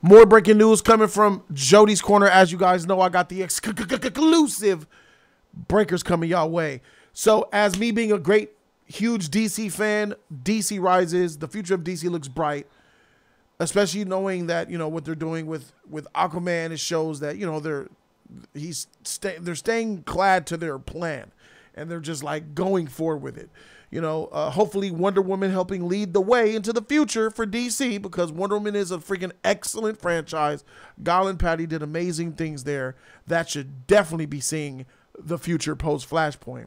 More breaking news coming from Jody's Corner. As you guys know, I got the exclusive breakers coming y'all way. So as me being a great, huge DC fan, DC rises. The future of DC looks bright, especially knowing that, you know, what they're doing with Aquaman. It shows that, you know, they're staying clad to their plan, and they're just like going forward with it. You know, hopefully Wonder Woman helping lead the way into the future for DC, because Wonder Woman is a freaking excellent franchise. Gal and Patty did amazing things there. That should definitely be seeing the future post Flashpoint.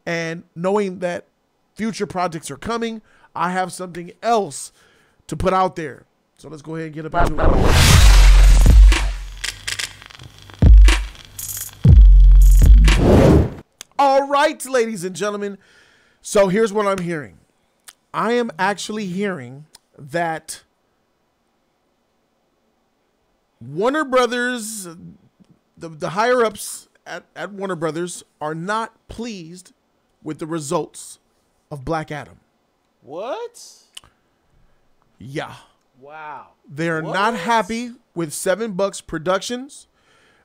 And knowing that future projects are coming, I have something else to put out there. So let's go ahead and get up into it. All right, ladies and gentlemen. So here's what I'm hearing. I am actually hearing that Warner Brothers, the higher-ups at Warner Brothers, are not pleased with the results of Black Adam. What? Yeah. Wow. They're not happy with $7 Productions.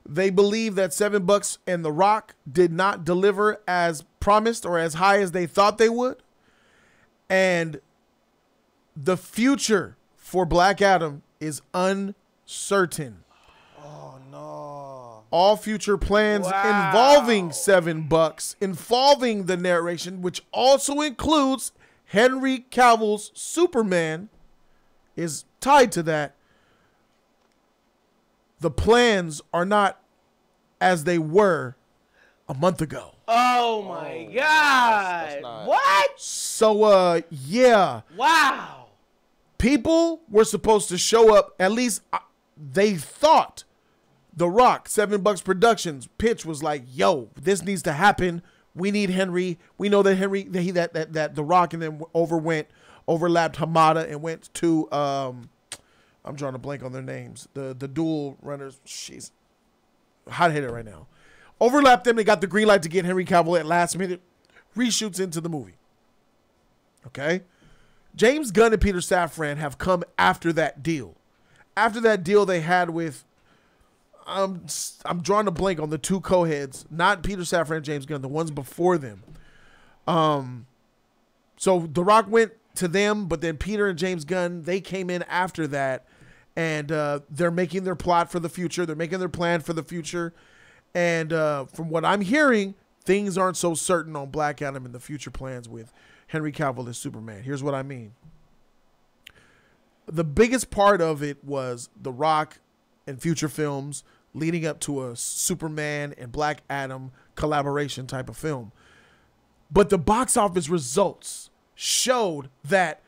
They believe that $7 and The Rock did not deliver as promised or as high as they thought they would. And the future for Black Adam is uncertain. Oh, no. All future plans involving $7, involving the narration, which also includes Henry Cavill's Superman, is tied to that. The plans are not as they were a month ago. Oh my God. What? So, yeah. Wow. People were supposed to show up, at least they thought. The Rock, $7 Productions pitch was like, yo, this needs to happen. We need Henry. We know that Henry, that The Rock, and then overlapped Hamada and went to, I'm drawing a blank on their names. The dual runners. She's hot-headed right now. Overlapped them. They got the green light to get Henry Cavill at last minute. Reshoots into the movie. Okay? James Gunn and Peter Safran have come after that deal. After that deal they had with, I'm drawing a blank on the two co-heads. Not Peter Safran and James Gunn. The ones before them. So The Rock went to them, but then Peter and James Gunn, they came in after that, and they're making their plot for the future. They're making their plan for the future. And from what I'm hearing, things aren't so certain on Black Adam and the future plans with Henry Cavill as Superman. Here's what I mean. The biggest part of it was The Rock and future films leading up to a Superman and Black Adam collaboration type of film. But the box office results showed that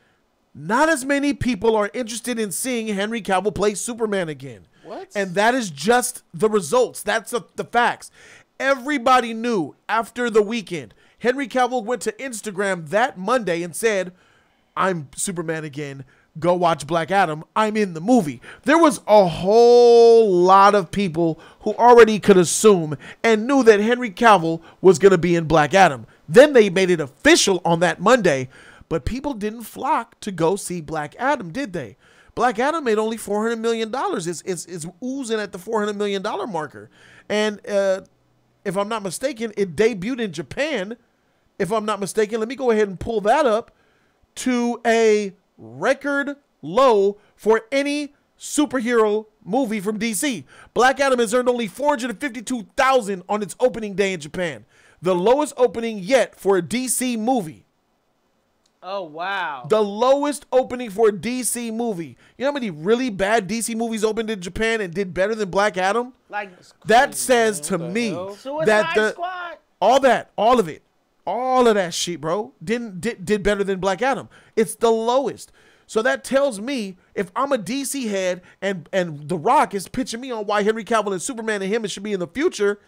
not as many people are interested in seeing Henry Cavill play Superman again. What? And that is just the results. That's the facts. Everybody knew after the weekend. Henry Cavill went to Instagram that Monday and said, I'm Superman again. Go watch Black Adam. I'm in the movie. There was a whole lot of people who already could assume and knew that Henry Cavill was going to be in Black Adam. Then they made it official on that Monday, but people didn't flock to go see Black Adam, did they? Black Adam made only $400 million. It's oozing at the $400 million marker. And if I'm not mistaken, it debuted in Japan. If I'm not mistaken, let me go ahead and pull that up to a record low for any superhero movie from DC. Black Adam has earned only $452,000 on its opening day in Japan. The lowest opening yet for a DC movie. Oh, wow. The lowest opening for a DC movie. You know how many really bad DC movies opened in Japan and did better than Black Adam? Like, that says to me that Squad. all of that shit, bro, did better than Black Adam. It's the lowest. So that tells me if I'm a DC head and The Rock is pitching me on why Henry Cavill and Superman and him should be in the future,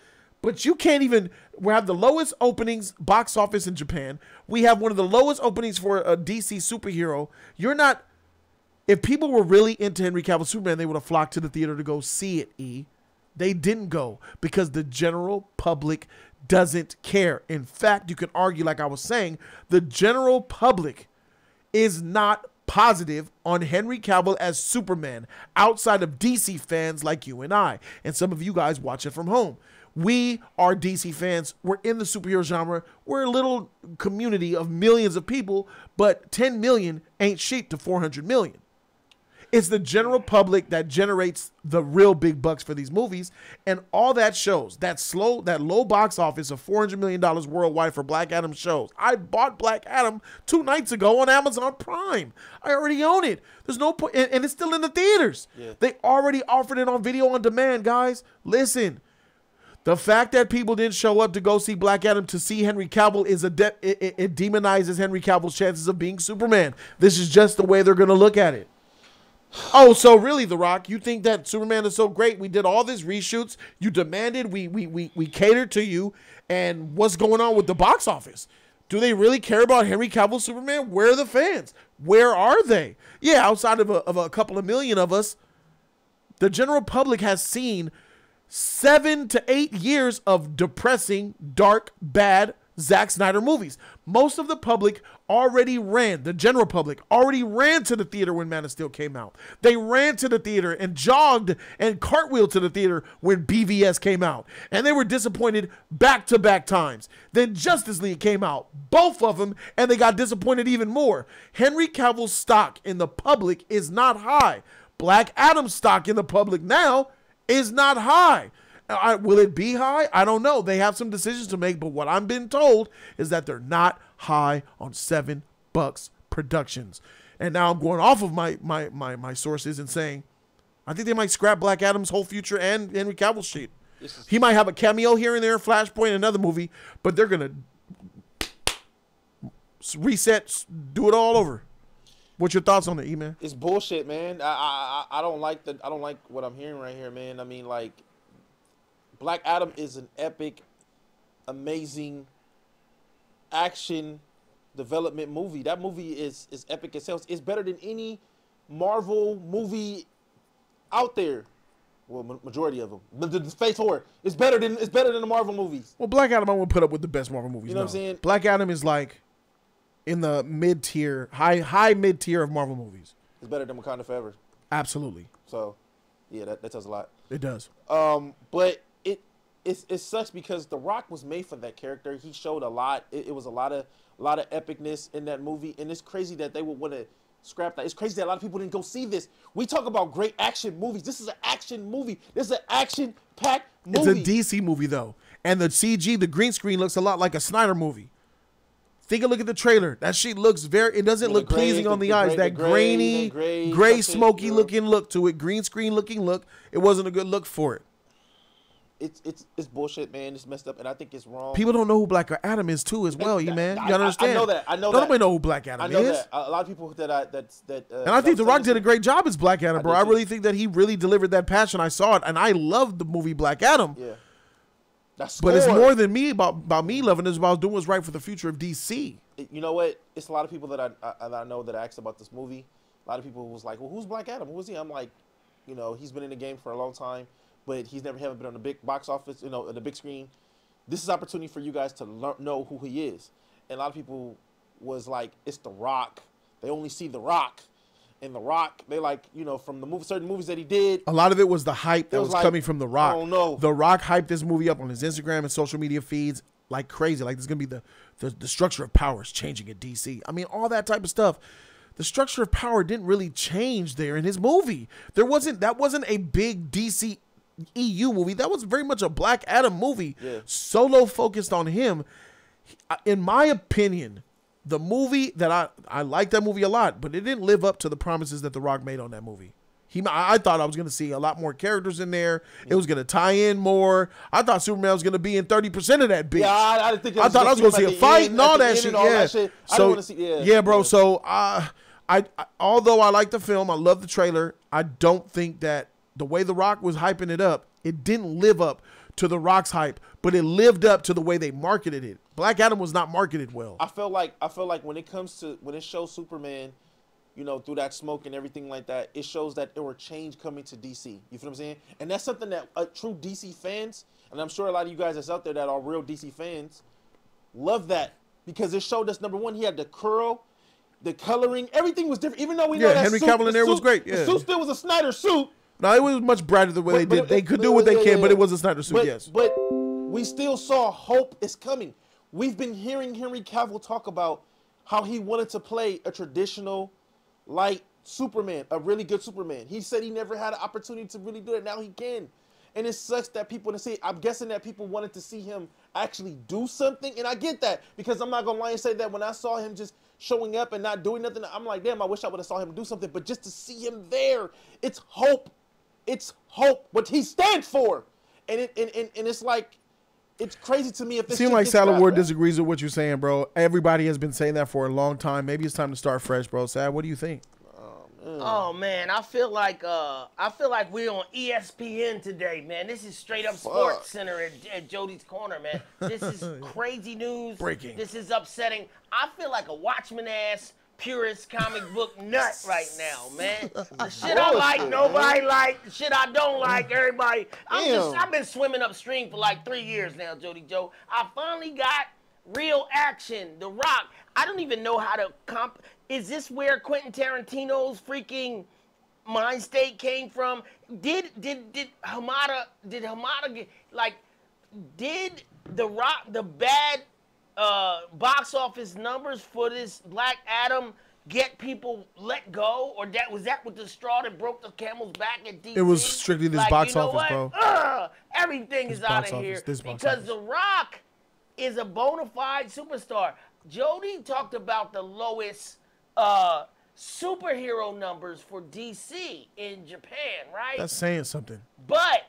but you can't even. We have the lowest openings box office in Japan. We have one of the lowest openings for a DC superhero. You're not. If people were really into Henry Cavill Superman, they would have flocked to the theater to go see it. They didn't go because the general public doesn't care. In fact, you could argue, like I was saying, the general public is not positive on Henry Cavill as Superman outside of DC fans like you and I, and some of you guys watch it from home. We are DC fans. We're in the superhero genre. We're a little community of millions of people, but 10 million ain't shit to 400 million. It's the general public that generates the real big bucks for these movies, and all that shows that low box office of $400 million worldwide for Black Adam shows. I bought Black Adam 2 nights ago on Amazon Prime. I already own it. There's no point, and it's still in the theaters. Yeah. They already offered it on video on demand, guys. Listen. The fact that people didn't show up to go see Black Adam to see Henry Cavill it demonizes Henry Cavill's chances of being Superman. This is just the way they're going to look at it. Oh, so really, The Rock, you think that Superman is so great? We did all these reshoots. You demanded, we catered to you. And what's going on with the box office? Do they really care about Henry Cavill Superman? Where are the fans? Where are they? Yeah, outside of a couple of million of us, the general public has seen 7 to 8 years of depressing, dark, bad Zack Snyder movies. Most of the public already ran, the general public already ran to the theater when Man of Steel came out. They ran to the theater and jogged and cartwheeled to the theater when BVS came out. And they were disappointed back-to-back times. Then Justice League came out, both of them, and they got disappointed even more. Henry Cavill's stock in the public is not high. Black Adam's stock in the public now is not high. Will it be high? I don't know. They have some decisions to make, but what I'm being told is that they're not high on $7 Productions. And now I'm going off of my sources and saying, I think they might scrap Black Adam's whole future and Henry Cavill's shit. He might have a cameo here and there, Flashpoint, another movie, but they're gonna reset, do it all over. What's your thoughts on it, E-Man? It's bullshit, man. I don't like what I'm hearing right here, man. I mean, like, Black Adam is an epic, amazing action development movie. That movie is epic itself. It's better than any Marvel movie out there. Well, majority of them. The Phase 4. It's better than the Marvel movies. Well, Black Adam I won't put up with the best Marvel movies. You know what I'm saying? Black Adam is like in the mid-tier, high mid-tier of Marvel movies. It's better than Wakanda Forever. Absolutely. So, yeah, that tells a lot. It does. But it sucks because The Rock was made for that character. He showed a lot. It was a lot of epicness in that movie, and it's crazy that they would want to scrap that. It's crazy that a lot of people didn't go see this. We talk about great action movies. This is an action movie. This is an action-packed movie. It's a DC movie though, and the CG, the green screen looks a lot like a Snyder movie. Take a look at the trailer. That shit looks it doesn't look pleasing on the eyes. That grainy, gray, smoky looking look to it. Green screen looking look. It wasn't a good look for it. It's bullshit, man. It's messed up, and I think it's wrong. People don't know who Black Adam is too, as well, man. You gotta understand. I know that. Nobody know who Black Adam is. I know that. A lot of people and I think The Rock did a great job as Black Adam, bro. I really think that he really delivered that passion. I saw it, and I loved the movie Black Adam. Yeah. But it's more than me about me loving it. It's about doing what's right for the future of DC. You know what? It's a lot of people that I know that asked about this movie. A lot of people was like, well, who's Black Adam? Who is he? I'm like, he's been in the game for a long time, but he's haven't been on the big box office, the big screen. This is opportunity for you guys to know who he is. And a lot of people was like, it's The Rock. They only see The Rock. And The Rock, they from the certain movies that he did. A lot of it was the hype that was coming from The Rock. I don't know. The Rock hyped this movie up on his Instagram and social media feeds like crazy. Like, there's going to be the structure of power is changing at DC. I mean, all that type of stuff. The structure of power didn't really change there in his movie. That wasn't a big DC EU movie. That was very much a Black Adam movie. Yeah. Solo focused on him. In my opinion, the movie that I like that movie a lot, but it didn't live up to the promises that The Rock made on that movie. I thought I was going to see a lot more characters in there. Yeah. It was going to tie in more. I thought Superman was going to be in 30% of that bitch. Yeah, I thought I was going to see a fight and all that shit. Yeah, bro. So although I like the film, I love the trailer. I don't think that the way The Rock was hyping it up, it didn't live up to The Rock's hype, but it lived up to the way they marketed it. Black Adam was not marketed well. I feel like when it shows Superman, through that smoke and everything like that, it shows that there were change coming to DC. You feel what I'm saying? And that's something that true DC fans, and I'm sure a lot of you guys that's out there that are real DC fans, love that because it showed us, number one, he had the curl. the coloring, everything was different. Even though we know that Henry suit, Cavill in there was great. The Yeah. suit still was a Snyder suit. No, it was much brighter the way they did. They could do what they can, but it was a Snyder suit. Yes. But we still saw hope is coming. We've been hearing Henry Cavill talk about how he wanted to play a traditional, light Superman, a really good Superman. He said he never had an opportunity to really do it. Now he can. And it sucks that people want to see. I'm guessing that people wanted to see him actually do something. And I get that, because I'm not going to lie and say that when I saw him just showing up and not doing nothing, I'm like, damn, I wish I would have saw him do something. But just to see him there, it's hope. It's hope, what he stands for. And it's like, it's crazy to me if this Seems like gets Salad dropped, Ward man. disagrees with what you're saying, bro. Everybody has been saying that for a long time. Maybe it's time to start fresh, bro. Sad, what do you think? Oh man, I feel like we're on ESPN today, man. This is straight up Sports Center at Jody's Corner, man. This is crazy news. Breaking. This is upsetting. I feel like a Watchmen ass purist comic book nut right now, man. The shit I like, nobody like. The shit I don't like, everybody. I've been swimming upstream for like 3 years now, Jody Joe. I finally got real action. The Rock. I don't even know how to Is this where Quentin Tarantino's freaking mind state came from? Did Hamada get, like, did The Rock, the bad box office numbers for this Black Adam get people let go, or was that with the straw that broke the camel's back at DC? It was strictly this box office, bro. Everything is out of here because The Rock is a bona fide superstar. Jody talked about the lowest superhero numbers for DC in Japan, right? That's saying something. But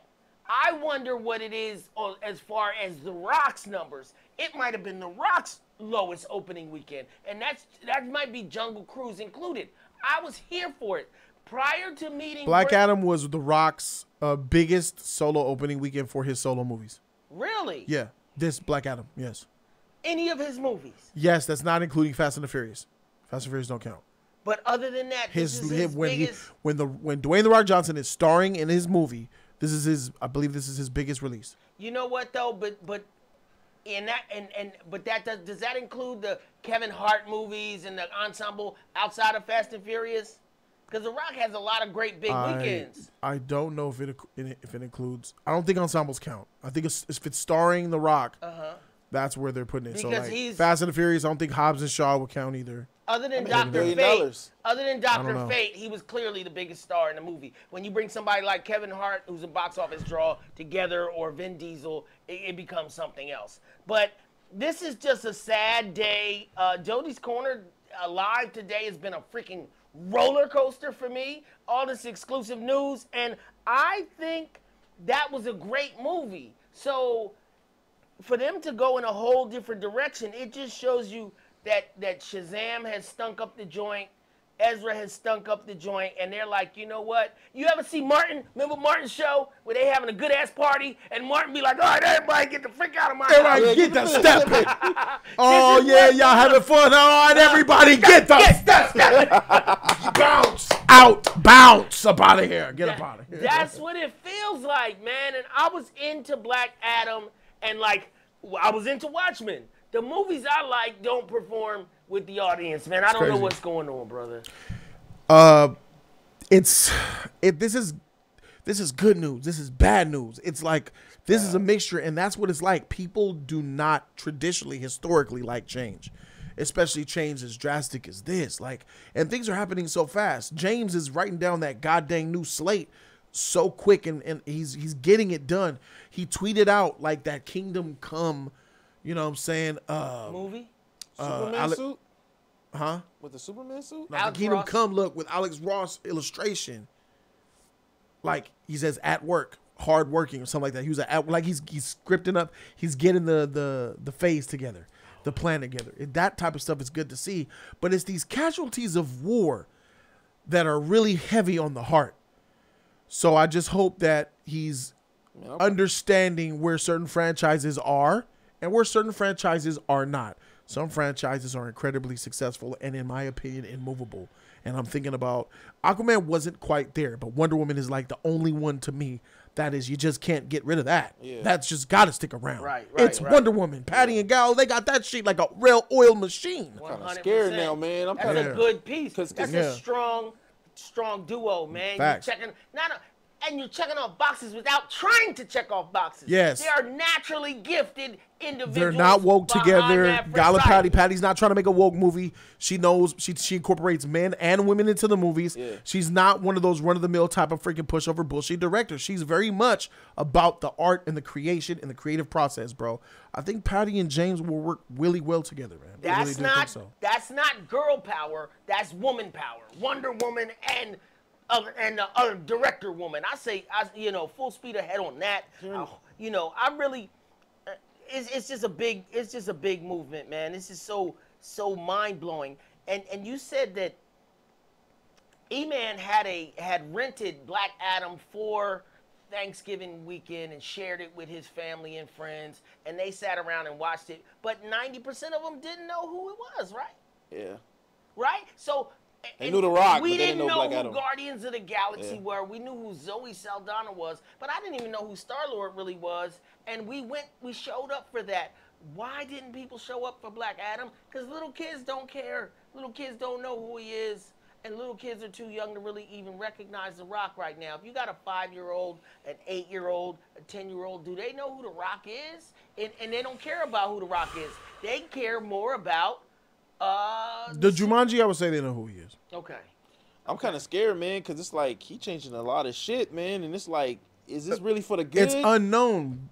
I wonder what it is as far as The Rock's numbers. It might have been The Rock's lowest opening weekend, and that might be Jungle Cruise included. I was here for it. Prior to meeting Black Adam was The Rock's biggest solo opening weekend for his solo movies. Really? Yeah, this Black Adam, yes. Any of his movies? Yes, that's not including Fast and the Furious. Fast and Furious don't count. But other than that, When Dwayne The Rock Johnson is starring in his movie, I believe this is his biggest release. You know what though? But in that does that include the Kevin Hart movies and the ensemble outside of Fast and Furious? Because The Rock has a lot of great big weekends. I don't know if it includes. I don't think ensembles count. I think if it's starring The Rock, that's where they're putting it. Because so like Fast and the Furious, I don't think Hobbs and Shaw would count either. Other than Dr. Fate, he was clearly the biggest star in the movie. When you bring somebody like Kevin Hart, who's a box office draw, together, or Vin Diesel, it becomes something else. But this is just a sad day. Jody's Corner live today has been a freaking roller coaster for me. All this exclusive news, and I think that was a great movie. So for them to go in a whole different direction, it just shows you that Shazam has stunk up the joint, Ezra has stunk up the joint, and they're like, you know what? You ever see Martin? Remember Martin's show where they having a good ass party, and Martin be like, all right, everybody get the frick out of my house. Everybody get the step. Oh yeah, y'all having fun? All right, everybody get the step. Bounce up out of here. Get up out of here. That's what it feels like, man. And I was into Black Adam, and like I was into Watchmen. The movies I like don't perform with the audience, man. I don't know what's going on, brother. This is good news. This is bad news. It's like this is a mixture, and that's what it's like. People do not traditionally, historically, like change, especially change as drastic as this. Like, and things are happening so fast. James is writing down that goddamn new slate so quick, and he's getting it done. He tweeted out like that Kingdom Come. You know what I'm saying? Movie? Superman suit? Huh? With the Superman suit? No, the Kingdom Come look with Alex Ross illustration. Like he says at work, hard working or something like that. He was like he's scripting up, he's getting the phase together, the plan together. That type of stuff is good to see. But it's these casualties of war that are really heavy on the heart. So I just hope that he's understanding where certain franchises are and where certain franchises are not. Some franchises are incredibly successful and, in my opinion, immovable. And I'm thinking about Aquaman wasn't quite there, but Wonder Woman is like the only one to me that is you just can't get rid of that. Yeah. That's just got to stick around. Right, it's Wonder Woman. Patty and Gal, they got that shit like a real oil machine. I'm kind of scared now, man. That's a good piece. That's a strong duo, man. Facts. You're checking and you're checking off boxes without trying to check off boxes. Yes. They are naturally gifted individuals. They're not woke together. Gal and Patty's not trying to make a woke movie. She knows she incorporates men and women into the movies. Yeah. She's not one of those run-of-the-mill type of freaking pushover bullshit directors. She's very much about the art and the creation and the creative process, bro. I think Patty and James will work really well together, man. That's not girl power. That's woman power. Wonder Woman and the other director woman. I say, full speed ahead on that. I really, it's just a big movement, man. This is so mind blowing. And you said that E-Man had rented Black Adam for Thanksgiving weekend and shared it with his family and friends, and they sat around and watched it. But 90% of them didn't know who it was, right? Yeah. Right. So. They knew The Rock, we but they didn't know know who Guardians of the Galaxy were. We knew who Zoe Saldana was, but I didn't even know who Star-Lord really was. And we showed up for that. Why didn't people show up for Black Adam? Because little kids don't care. Little kids don't know who he is. And little kids are too young to really even recognize The Rock right now. If you got a 5-year-old, an 8-year-old, a 10-year-old, do they know who The Rock is? And they don't care about who The Rock is. They care more about the Jumanji, I would say they know who he is. Okay. I'm kind of scared, man, because it's like he changing a lot of shit, man, and it's like, is this really for the good? It's unknown.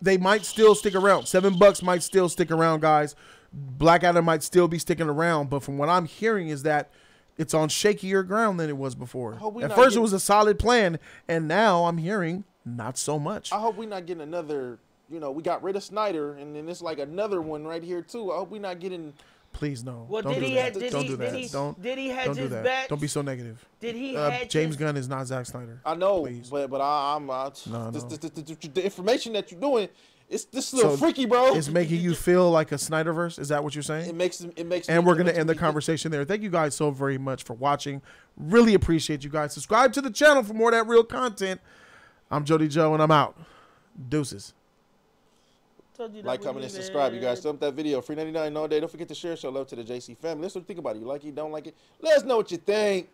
They might still stick around. $7 might still stick around, guys. Black Adam might still be sticking around, but from what I'm hearing is that it's on shakier ground than it was before. At first, it was a solid plan, and now I'm hearing not so much. I hope we're not getting another. We got rid of Snyder, and then it's like another one right here too. I hope we're not getting. Please no. Well, don't do that. Don't do that. Did he hedge his bets? Don't be so negative. Did he hedge James Gunn is not Zack Snyder. I know, please. but No. The information that you're doing, it's this little freaky, bro. It's making you feel like a Snyderverse. Is that what you're saying? It makes. And we're gonna end the conversation there. Thank you guys so very much for watching. Really appreciate you guys. Subscribe to the channel for more of that real content. I'm Jody Joe, and I'm out. Deuces. Like, comment, and subscribe. You guys, thumb up that video. Free 99 all day. Don't forget to share. Show love to the JC family. Let's think about it. You like it, don't like it. Let us know what you think.